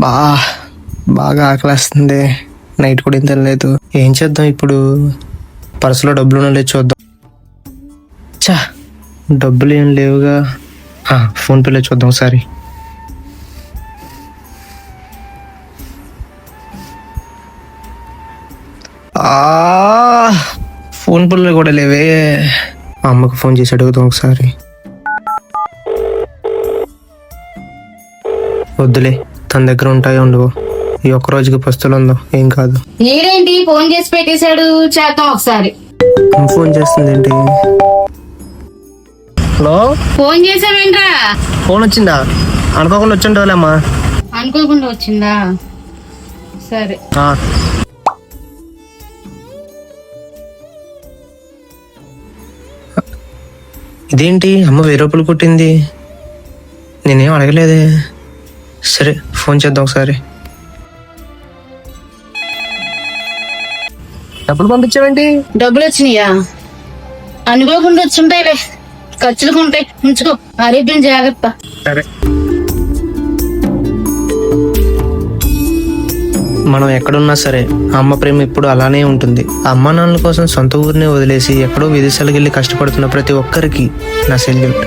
బా బాగా ఆకలేస్తుంది. నైట్ కూడా ఏం తినలేదు. ఏం చేద్దాం ఇప్పుడు? పర్సులో డబ్బులు ఉండలేదు, చూద్దాం. చా, డబ్బులు ఏం లేవుగా. ఫోన్పేలో చూద్దాం ఒకసారి. ఫోన్పేలో కూడా లేవే. అమ్మకు ఫోన్ చేసి అడుగుదాం ఒకసారి. వద్దులే, తన దగ్గర ఉంటాయో ఉండవు. ఈ ఒక్క రోజుకి పస్తులు ఉందో ఏం కాదు. ఏంటి ఫోన్ చేసి పెట్టేశాడు? చేద్దాం ఒకసారి. ఫోన్ చేస్తుంది ఏంటి? Hello, phone చేసావేంట్రా? ఫోన్ వచ్చిందా? అనుకోకుండా వచ్చిండోలేమ్మా. అనుకోకుండా వచ్చిందా? సరే. ఇదేంటి అమ్మ 1000 రూపాయలు కొట్టింది? నేనేం అడగలేదే. సరే, ఫోన్ చేద్దాం ఒకసారి. డబ్బులు పంపించావేంటి? డబ్బులు వచ్చినాయా? అనుకోకుండా వచ్చుంటాయిలే, ఖర్చులకు ఉంటాయి, ఉంచుకో. ఆరోగ్యం జాగ్రత్త. సరే. మనం ఎక్కడున్నా సరే అమ్మ ప్రేమ ఎప్పుడు అలానే ఉంటుంది. అమ్మ నాన్నల కోసం సొంత ఊరిని వదిలేసి ఎక్కడో విదేశాలకు వెళ్ళి కష్టపడుతున్న ప్రతి ఒక్కరికి నా సెల్యూట్.